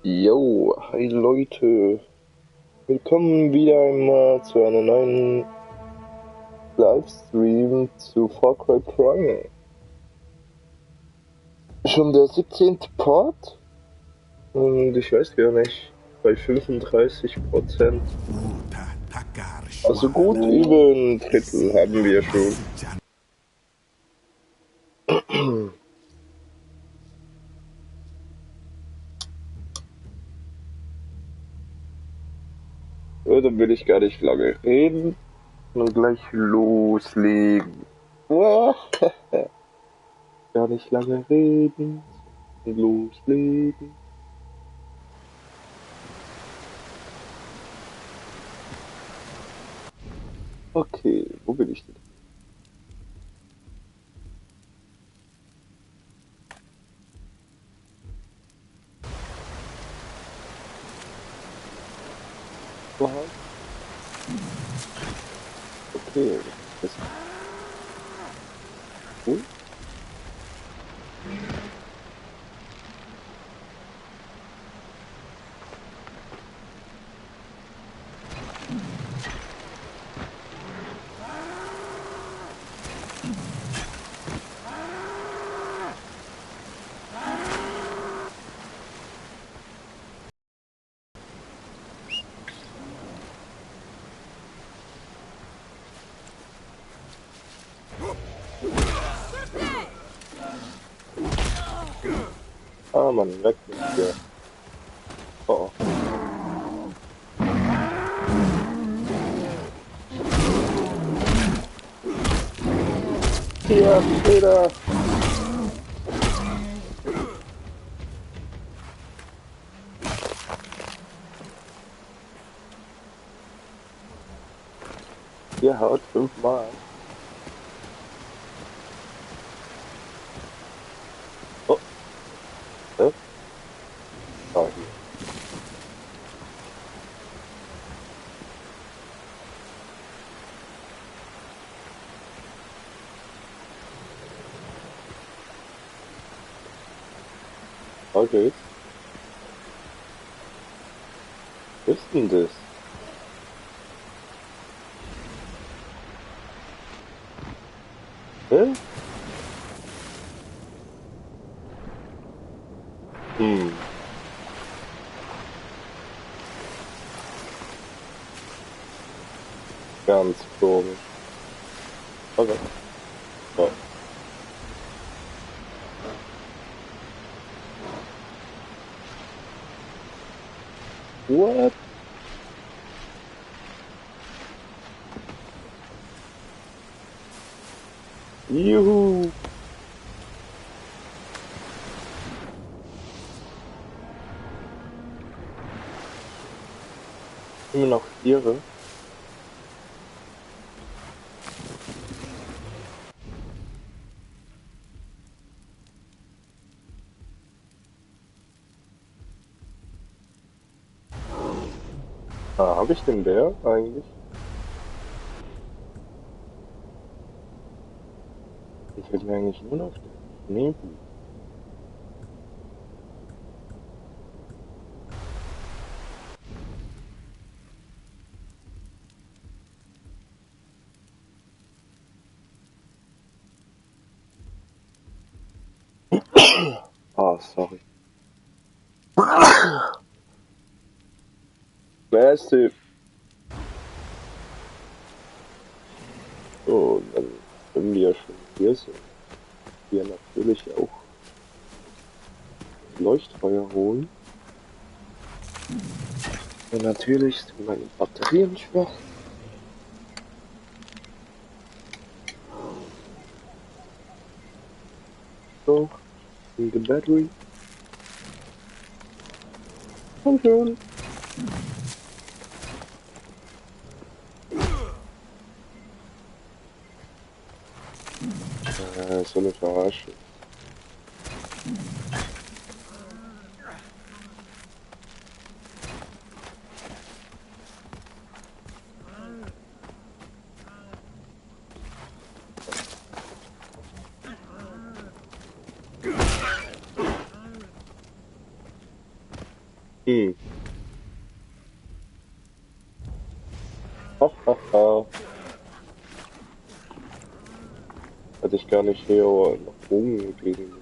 Yo, hi Leute, willkommen wieder einmal zu einer neuen Livestream zu Far Cry Primal. Schon der 17. Part und ich weiß gar nicht, bei 35%. Also gut über ein Drittel haben wir schon. Ja, dann will ich gar nicht lange reden und gleich loslegen. Gar nicht lange reden und loslegen. Okay, wo bin ich denn? Okay, das ist cool. Ah, Mann, weg mit dir. Oh, oh. Hier, Peter! Ihr haut 5-mal. Oh, oh, hier. Okay. Was ist denn das? Hä? Ganz komisch. Okay. Oh. What? Juhu! Immer noch Tiere. Ah, habe ich den Bär eigentlich? Ich will mir eigentlich nur noch den Nebel. Ah, sorry. Massive. So, dann wenn wir schon hier sind, wir natürlich auch Leuchtfeuer holen. Und natürlich sind meine Batterien schwach. So, in the battery. Komm schon. So eine Verarschung. Hm. Hahaha. Hätte ich gar nicht hier nach oben gehen.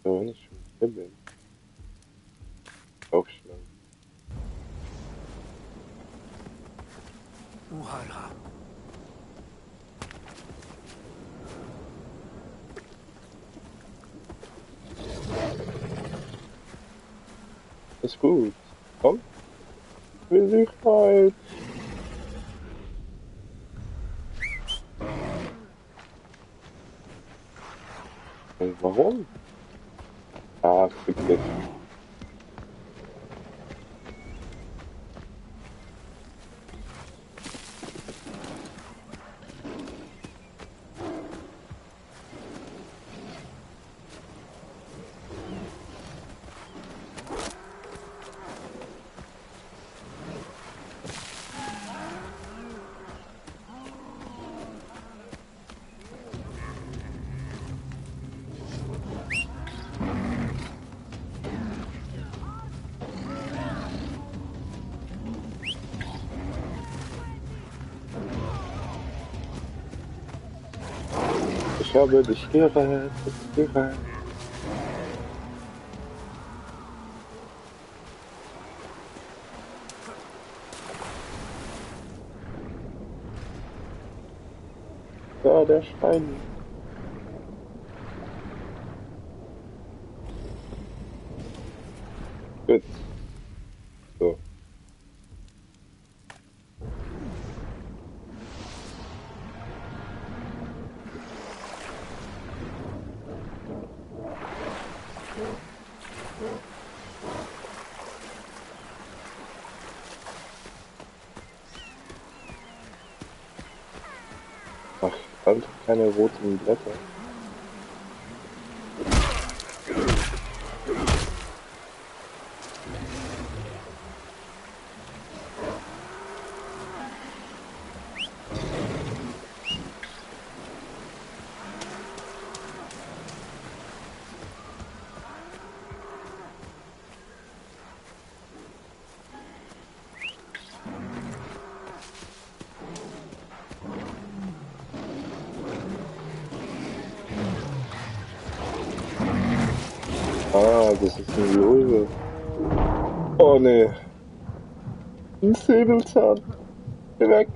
Ja, wenn ich schon hier bin. Aufschlagen. Uhala. Ist gut. Komm, ich will Sicherheit. Warum? Ah, fick dich. Ich habe dich gerettet, gerettet. Ja, der Stein. Gut. So. Ach, Alter, keine roten Blätter. Ah, das ist ein Löwe. Oh nee, ein Säbelzahn. Geh weg.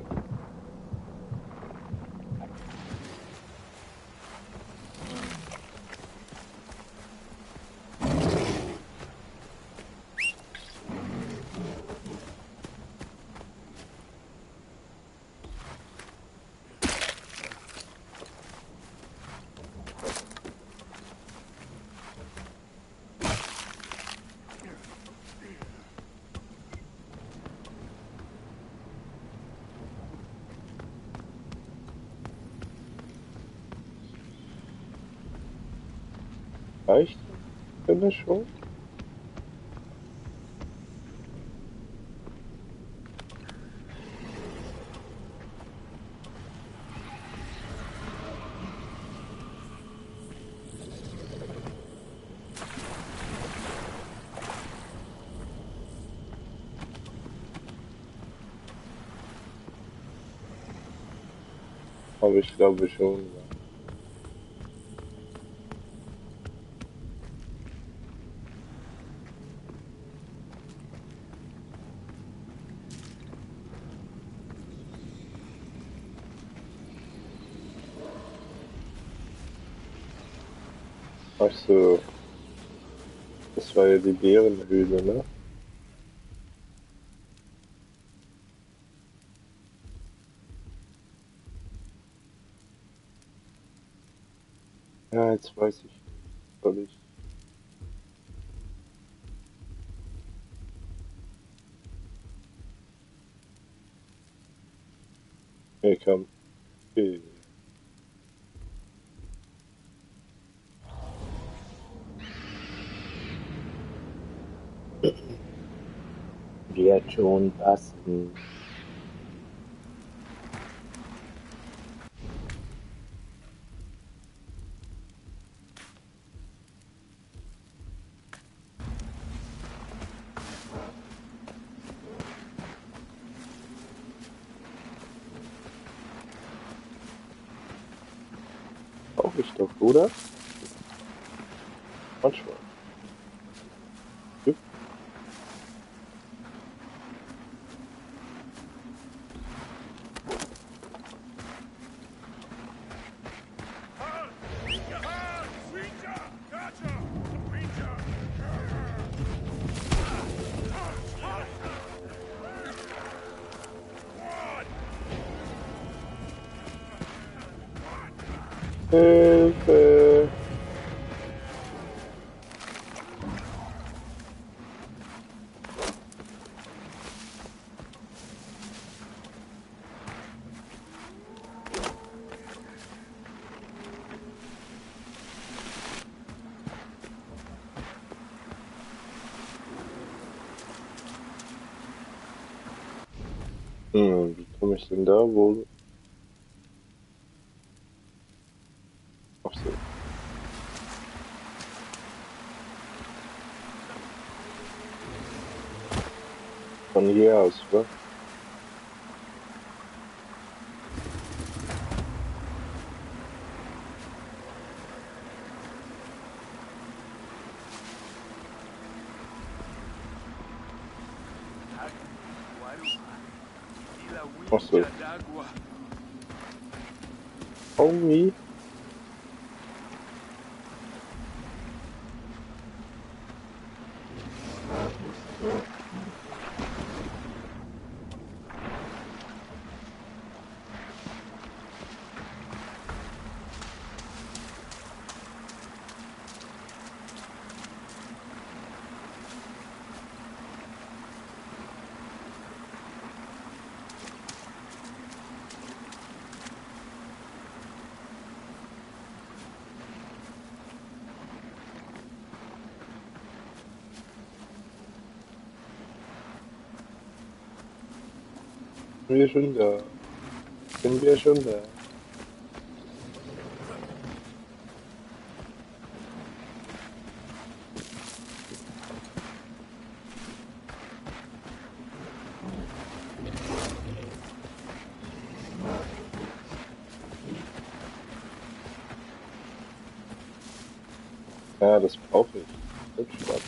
Reicht? Finde ich schon. Aber ich glaube schon. Ach so, das war ja die Bärenhöhle, ne? Ja, jetzt weiß ich. Soll ich? Nee, komm. Okay. Wird schon passen. glaube ich doch, oder? Manchmal. Hm? Hilfe! Wie komme ich denn da wohl? Ach so. Von hier aus, wa? Ach so. Homie. Sind wir schon da? Sind wir schon da? Ja, das brauche ich. Rückschlag.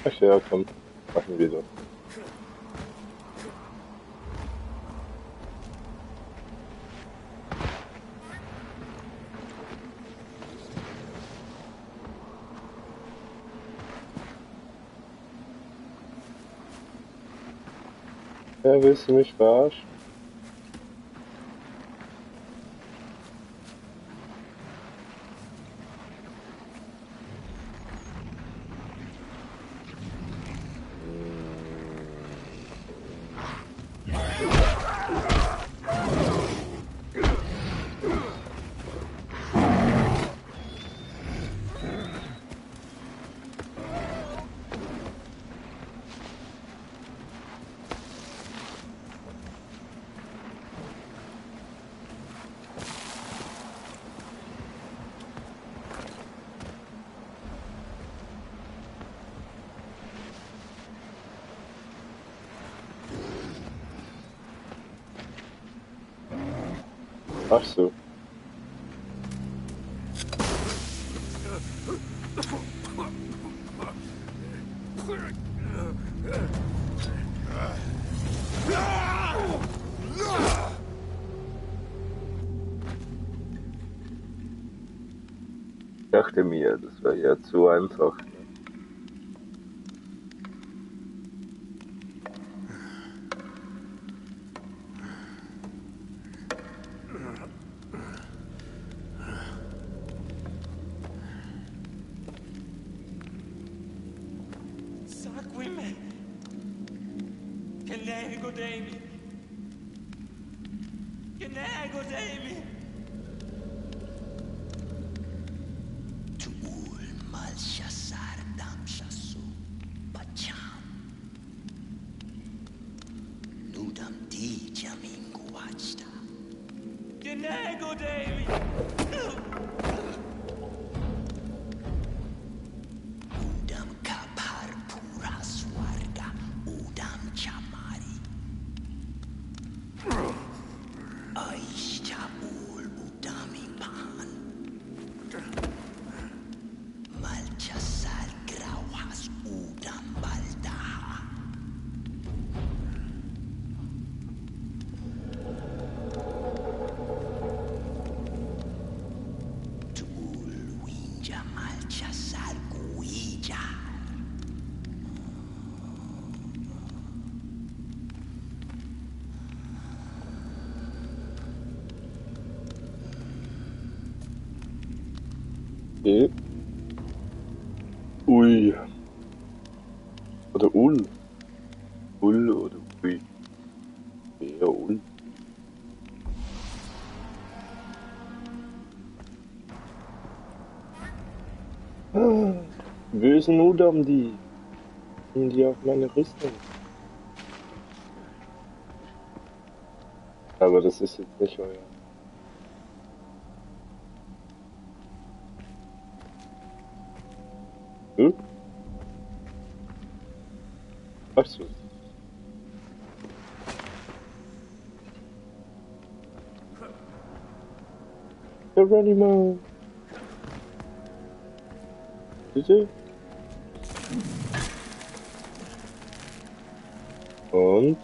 Ach ja, komm. Machen wir das. Ja, willst du mich verarschen? Ach so. Ich dachte mir, das war ja zu einfach. Seguimi! Che nego, Damien! Che nego, Damien! Tuul Malshasar Damshasu Pacham Nudam Di Jamingu Wachta Che nego, Damien! Okay. Ui. Oder Ul. Ul oder Ui. Eher Ul. Bösen Udam, die auf meine Rüstung. Aber das ist jetzt nicht euer. Hm? Ach so. Geronimo. Bitte? Und?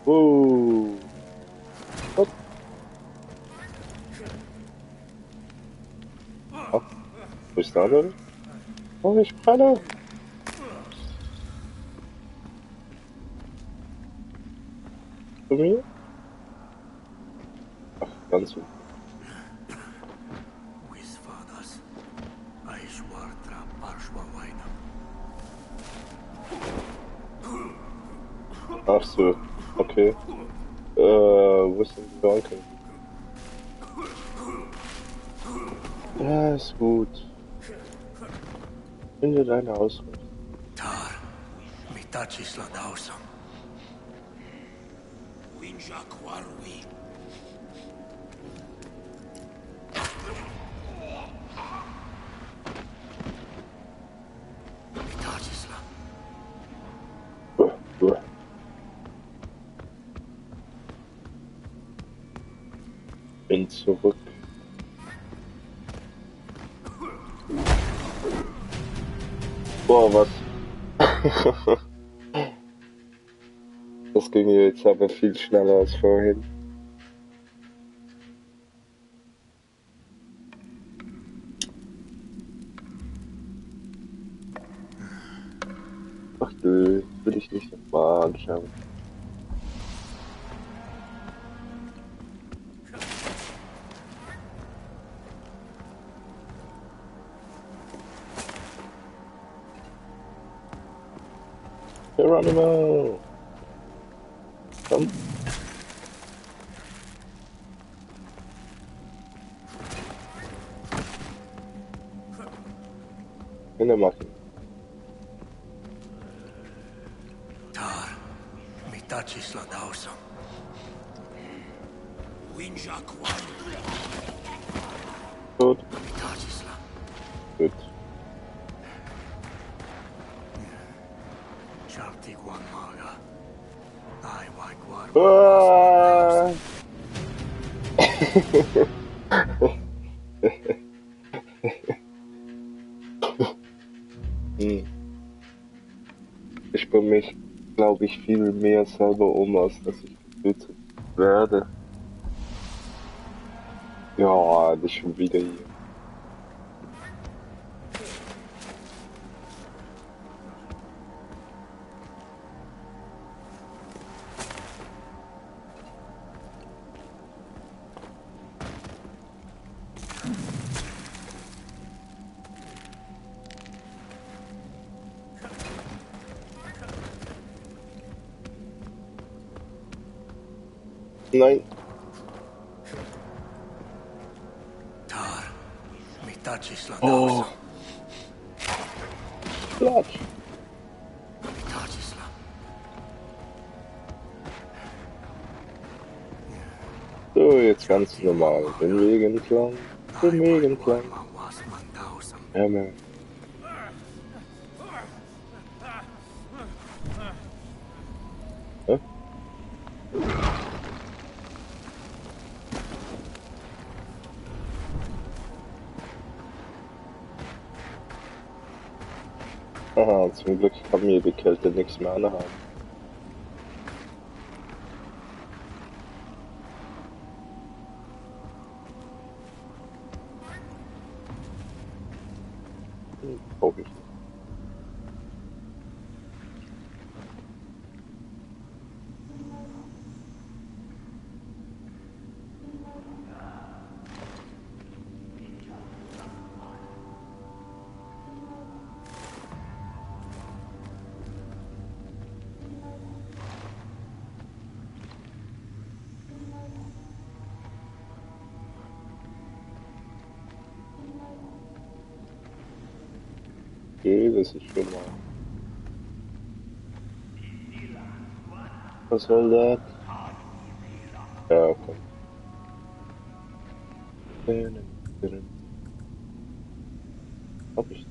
Oh. Hopp. Ach, wo ist der andere? Oh, ich brenne. Zu mir? Ach, ganz so. Wisvadas, Aishwartra Parshvavaina. Ach so. Okay. Wo ist denn die Onkel? Ja, ist gut. Finde deine Ausrüstung. Tar, Mitachisla Dausam. Winjak Warwi. Mitachisla. Bin zurück. Boah, was? Das ging jetzt aber viel schneller als vorhin. Ach nö, will ich nicht nochmal anschauen. Geronimo! Komm. Hinter machen. Tar, Mitachisla Dausam. Winjak Warwi. Gut. Mitachisla. Gut. Charti Guamaga. Ai Waiguar. Ah! Hm. Ich bringe mich, glaube ich, viel mehr selber um, als dass ich getötet werde. Ja, das ist schon wieder hier. Nein. Tar, Mitachisla Oh, Dausam. Platsch. Mitachisla. So, jetzt ganz normal. Den Weg entlang. Den Weg entlang. Wasman Dausam. Ja, man. Hä? Aha, zum Glück kann mir die Kälte nichts mehr anhaben. Brauche ich nicht. Okay, das ist schon mal. Was soll das? Ja, komm. Hab ich nicht.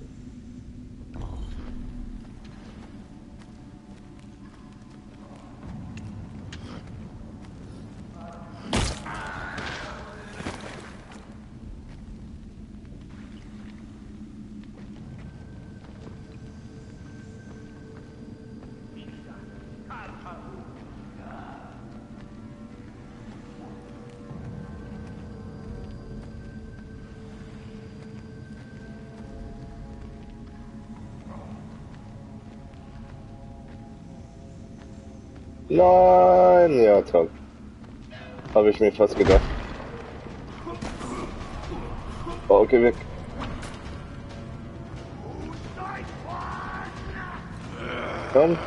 Nein, ja, toll. Habe ich mir fast gedacht. Oh, okay, weg. Komm.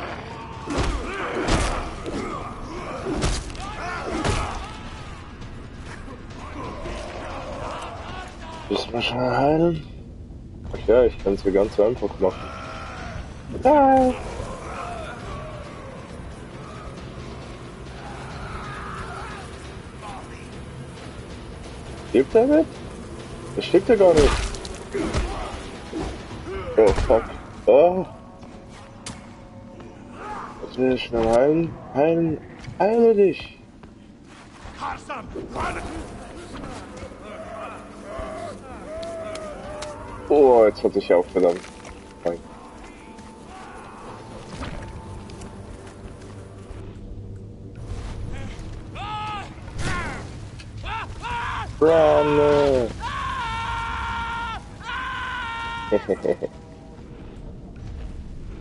Müssen wir schnell heilen? Ach ja, ich kann es mir ganz einfach machen. Ah. Stirbt er nicht? Das stirbt er gar nicht. Oh, fuck. Oh. Jetzt will ich schnell heilen. Heilen. Heile dich. Oh, jetzt hat sich aufgeladen. Nein. Run!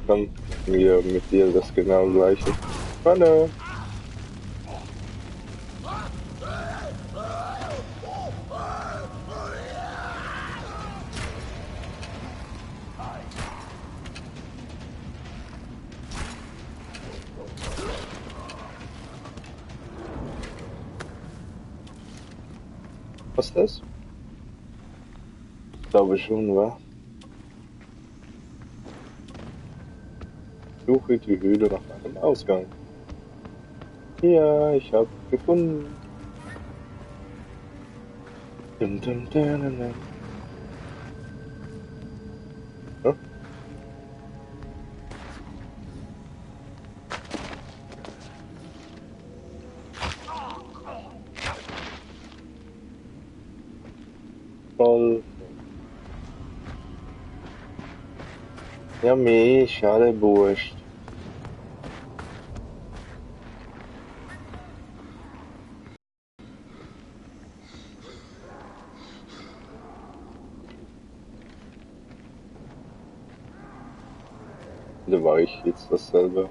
Komm, wir mit dir das genau gleiche. Run! Was ist das? Ich glaube schon, wa? Suche die Höhle nach einem Ausgang. Ja, ich habe gefunden. Dun, dun, dun, dun, dun. Ja? Voll. Ja, meh, schade Wurst. Da war ich jetzt dasselbe.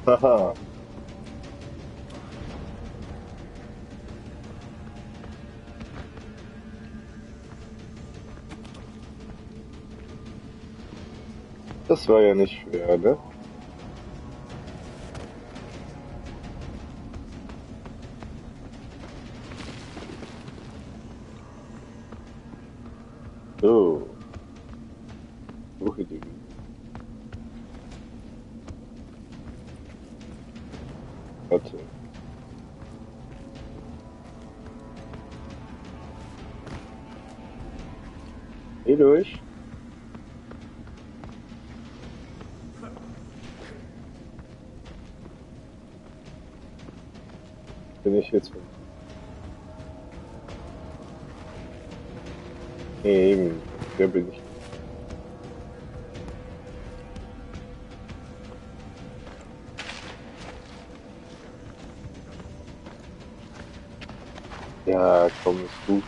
Haha. Das war ja nicht schwer, ne? Warte. Geh durch. Bin ich jetzt. Nee, eben. Wer bin ich? Ja, komm, ist gut.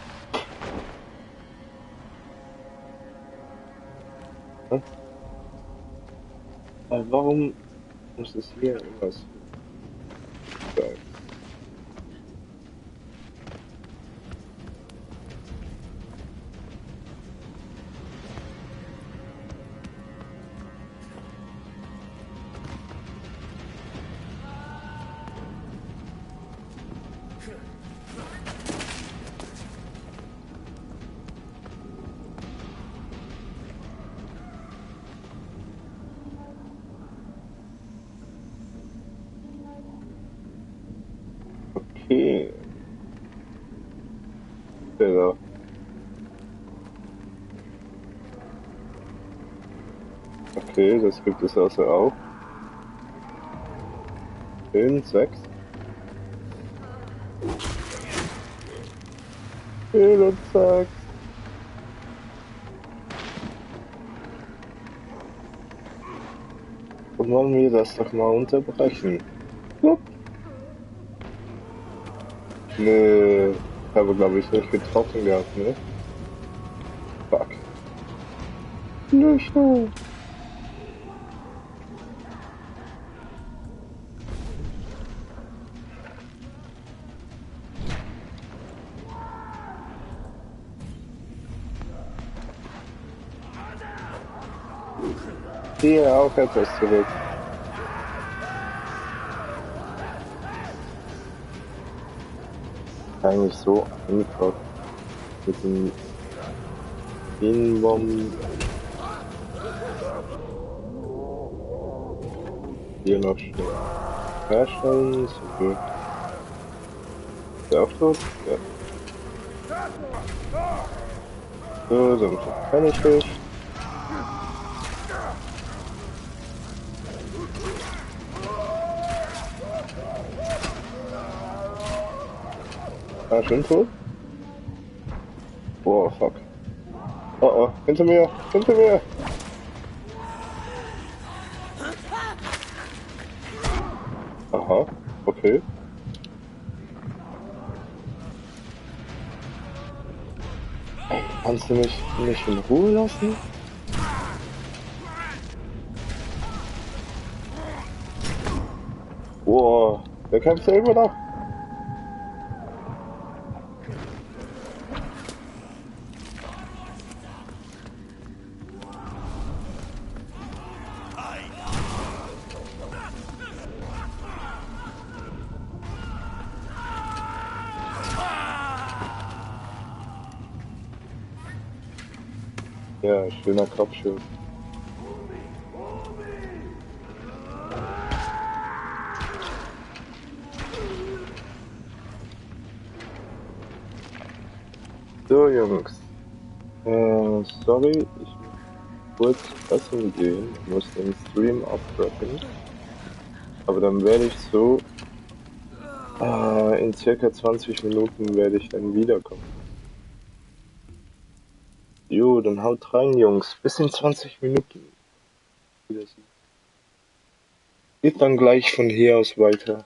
Hm? Warum muss es hier immer so sein? Okay. Ja. Okay, das gibt es also auch. 5, 6. 4 und 6. Und wollen wir das doch mal unterbrechen? Jupp. Nö, ich habe glaube ich nicht getroffen gehabt, ne? Fuck. Nicht so. Hier auch etwas zurück. Eigentlich so einfach mit den Bienenbomben. Hier noch schnell herstellen. So, ist der auch tot? Ja. So, dann kann ich dich. Ah, schon tot? Boah, fuck. Oh oh, hinter mir, hinter mir! Aha, okay. Ey, kannst du mich nicht in Ruhe lassen? Boah, der kämpft ja immer noch. Ja, schöner Kopfschuss. So, Jungs. Sorry, ich muss kurz essen gehen. Ich muss den Stream abbrechen. Aber dann werde ich so in circa 20 Minuten werde ich dann wiederkommen. Jo, dann haut rein, Jungs. Bis in 20 Minuten. Wiedersehen. Geht dann gleich von hier aus weiter.